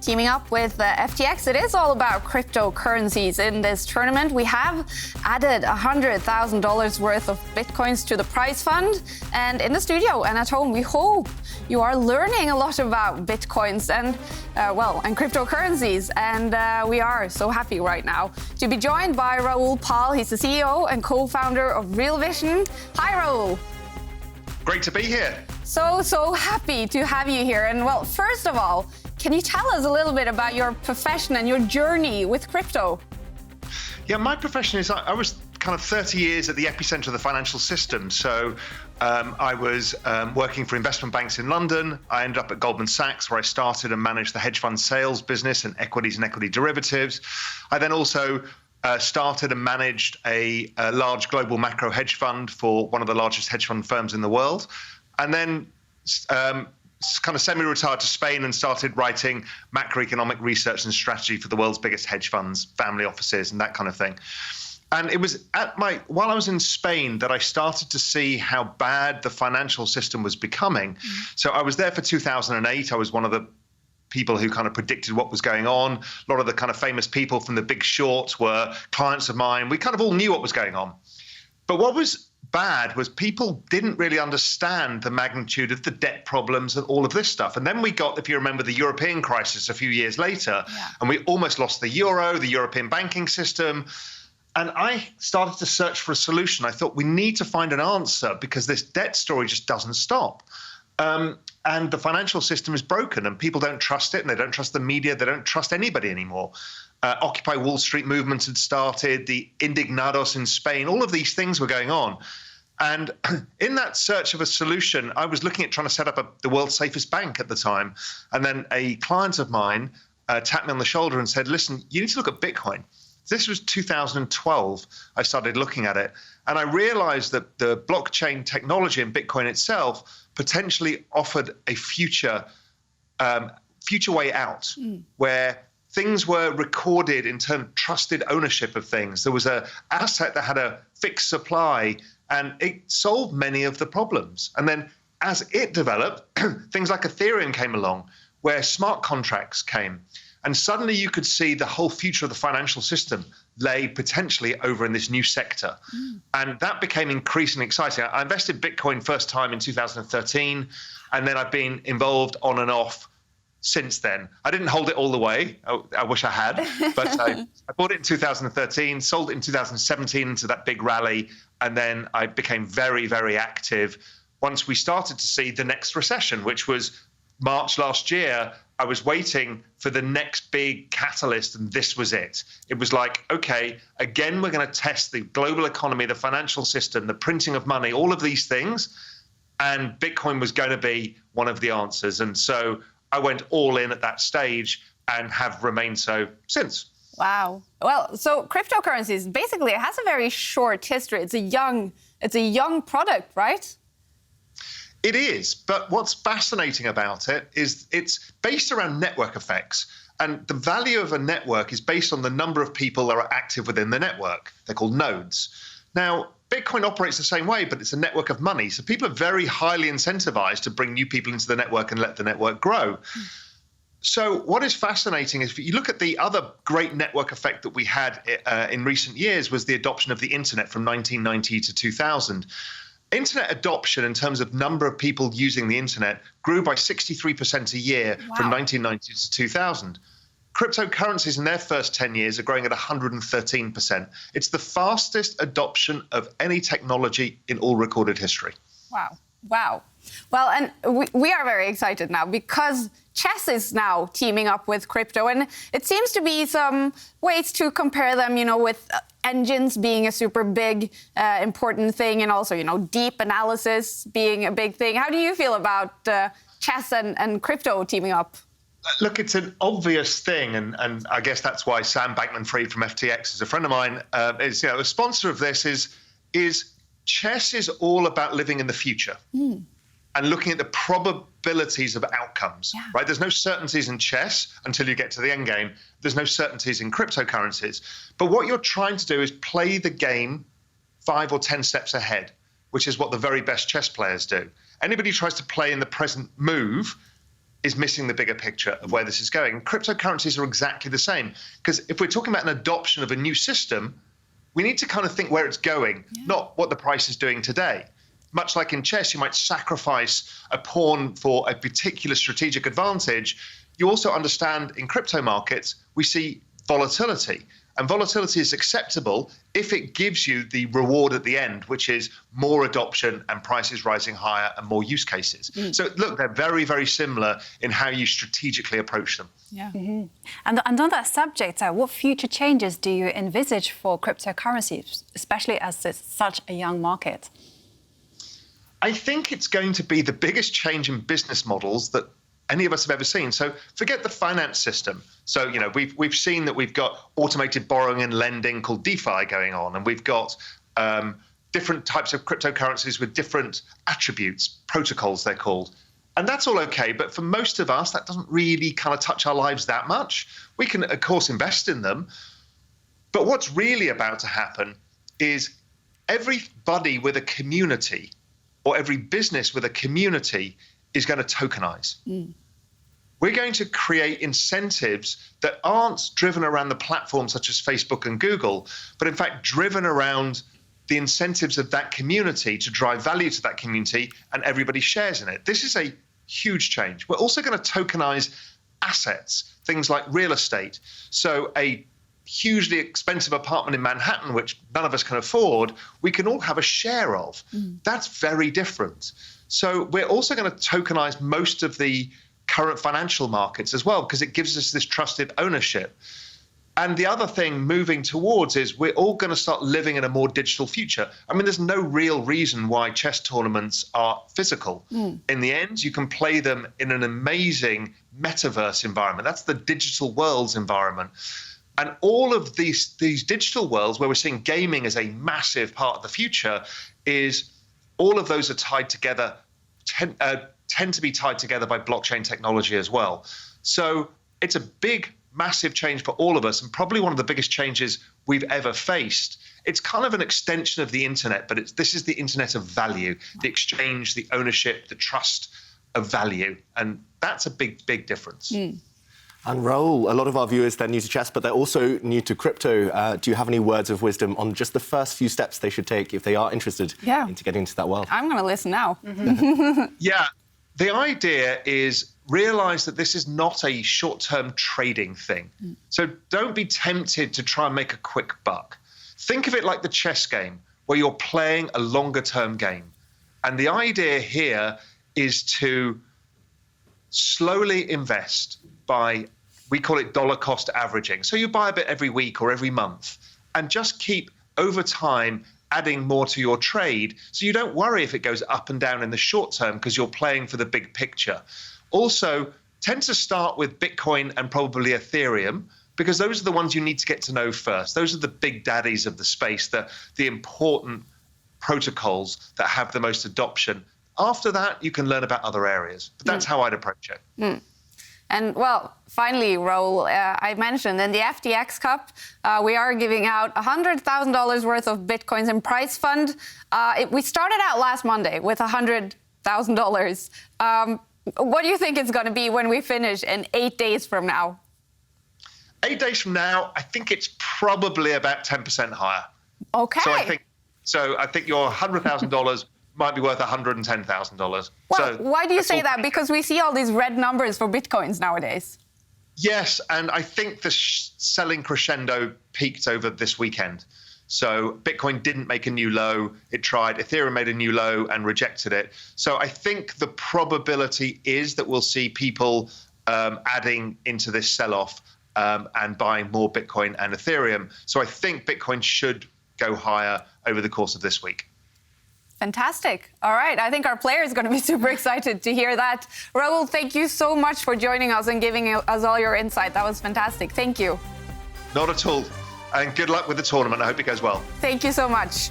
Teaming up with FTX, it is all about cryptocurrencies. In this tournament, we have added $100,000 worth of Bitcoins to the prize fund. And in the studio and at home, we hope you are learning a lot about Bitcoins and cryptocurrencies. And we are so happy right now to be joined by Raoul Pal. He's the CEO and co-founder of Real Vision. Hi, Raoul. Great to be here. So happy to have you here. And well, first of all, can you tell us a little bit about your profession and your journey with crypto? Yeah, my profession is I was kind of 30 years at the epicenter of the financial system. So I was working for investment banks in London. I ended up at Goldman Sachs, where I started and managed the hedge fund sales business and equities and equity derivatives. I then also started and managed a large global macro hedge fund for one of the largest hedge fund firms in the world. And then kind of semi-retired to Spain and started writing macroeconomic research and strategy for the world's biggest hedge funds, family offices, and that kind of thing. And it was while I was in Spain that I started to see how bad the financial system was becoming. So I was there for 2008. I was one of the people who kind of predicted what was going on. A lot of the kind of famous people from The Big Short were clients of mine. We kind of all knew what was going on. But what was bad was people didn't really understand the magnitude of the debt problems and all of this stuff. And then we got, if you remember, the European crisis a few years later, and we almost lost the euro, the European banking system. And I started to search for a solution. I thought we need to find an answer because this debt story just doesn't stop. And the financial system is broken and people don't trust it and they don't trust the media. They don't trust anybody anymore. Occupy Wall Street movements had started, the Indignados in Spain, all of these things were going on. And in that search of a solution, I was looking at trying to set up the world's safest bank at the time. And then a client of mine tapped me on the shoulder and said, listen, you need to look at Bitcoin. This was 2012. I started looking at it. And I realized that the blockchain technology and Bitcoin itself potentially offered a future way out where things were recorded in terms of trusted ownership of things. There was an asset that had a fixed supply, and it solved many of the problems. And then as it developed, things like Ethereum came along, where smart contracts came. And suddenly you could see the whole future of the financial system lay potentially over in this new sector. And that became increasingly exciting. I invested Bitcoin first time in 2013, and then I've been involved on and off since then. I didn't hold it all the way. I wish I had, but I bought it in 2013, sold it in 2017 into that big rally, and then I became very, very active once we started to see the next recession, which was March last year. I was waiting for the next big catalyst, and this was it. It was like, okay, again, we're going to test the global economy, the financial system, the printing of money, all of these things, and Bitcoin was going to be one of the answers. And so I went all in at that stage and have remained so since. Wow. Well, so cryptocurrencies, basically, it has a very short history. It's a young product, right? It is, but what's fascinating about it is it's based around network effects. And the value of a network is based on the number of people that are active within the network. They're called nodes. Now, Bitcoin operates the same way, but it's a network of money. So people are very highly incentivized to bring new people into the network and let the network grow. So what is fascinating is if you look at the other great network effect that we had in recent years was the adoption of the internet from 1990 to 2000. Internet adoption in terms of number of people using the internet grew by 63% a year from 1990 to 2000. Cryptocurrencies in their first 10 years are growing at 113%. It's the fastest adoption of any technology in all recorded history. Wow. Well, and we are very excited now because chess is now teaming up with crypto, and it seems to be some ways to compare them, with engines being a super big, important thing, and also, deep analysis being a big thing. How do you feel about chess and crypto teaming up? Look, it's an obvious thing, and I guess that's why Sam Bankman-Fried from FTX is a friend of mine. Is a sponsor of this. Is chess is all about living in the future and looking at the probabilities of outcomes. Right? There's no certainties in chess until you get to the end game. There's no certainties in cryptocurrencies. But what you're trying to do is play the game 5 or 10 steps ahead, which is what the very best chess players do. Anybody who tries to play in the present move is missing the bigger picture of where this is going. And cryptocurrencies are exactly the same, because if we're talking about an adoption of a new system, we need to kind of think where it's going, not what the price is doing today. Much like in chess, you might sacrifice a pawn for a particular strategic advantage. You also understand in crypto markets, we see volatility. And volatility is acceptable if it gives you the reward at the end, which is more adoption and prices rising higher and more use cases. So look, they're very, very similar in how you strategically approach them. Yeah. And on that subject, what future changes do you envisage for cryptocurrencies, especially as it's such a young market? I think it's going to be the biggest change in business models that any of us have ever seen. So forget the finance system. So, you know, we've seen that we've got automated borrowing and lending called DeFi going on, and we've got different types of cryptocurrencies with different attributes, protocols they're called. And that's all okay, but for most of us, that doesn't really kind of touch our lives that much. We can, of course, invest in them. But what's really about to happen is everybody with a community or every business with a community is going to tokenize. We're going to create incentives that aren't driven around the platforms such as Facebook and Google, but in fact driven around the incentives of that community to drive value to that community, and everybody shares in it. This is a huge change. We're also going to tokenize assets, things like real estate. So a hugely expensive apartment in Manhattan, which none of us can afford, we can all have a share of. That's very different. So we're also going to tokenize most of the current financial markets as well, because it gives us this trusted ownership. And the other thing moving towards is we're all going to start living in a more digital future. I mean, there's no real reason why chess tournaments are physical. In the end, you can play them in an amazing metaverse environment. That's the digital world's environment. And all of these digital worlds where we're seeing gaming as a massive part of the future is all of those are tied together, tend to be tied together by blockchain technology as well. So it's a big, massive change for all of us, and probably one of the biggest changes we've ever faced. It's kind of an extension of the internet, but this is the internet of value, the exchange, the ownership, the trust of value. And that's a big, big difference. And Raoul, a lot of our viewers, they're new to chess, but they're also new to crypto. Do you have any words of wisdom on just the first few steps they should take if they are interested into getting into that world? I'm going to listen now. Yeah, the idea is realize that this is not a short-term trading thing. So don't be tempted to try and make a quick buck. Think of it like the chess game, where you're playing a longer-term game. And the idea here is to slowly invest by, we call it dollar cost averaging. So you buy a bit every week or every month and just keep over time adding more to your trade, so you don't worry if it goes up and down in the short term because you're playing for the big picture. Also, tend to start with Bitcoin and probably Ethereum, because those are the ones you need to get to know first. Those are the big daddies of the space, the important protocols that have the most adoption. After that, you can learn about other areas. But that's how I'd approach it. And, well, finally, Raoul, I mentioned in the FTX Cup, we are giving out $100,000 worth of Bitcoins in prize fund. We started out last Monday with $100,000. What do you think it's going to be when we finish in 8 days from now? 8 days from now, I think it's probably about 10% higher. Okay. So I think your $100,000 might be worth $110,000. Well, why do you say that? Because we see all these red numbers for Bitcoins nowadays. Yes, and I think the selling crescendo peaked over this weekend. So Bitcoin didn't make a new low. It tried. Ethereum made a new low and rejected it. So I think the probability is that we'll see people adding into this sell-off and buying more Bitcoin and Ethereum. So I think Bitcoin should go higher over the course of this week. Fantastic. All right. I think our player is going to be super excited to hear that. Raoul, thank you so much for joining us and giving us all your insight. That was fantastic. Thank you. Not at all. And good luck with the tournament. I hope it goes well. Thank you so much.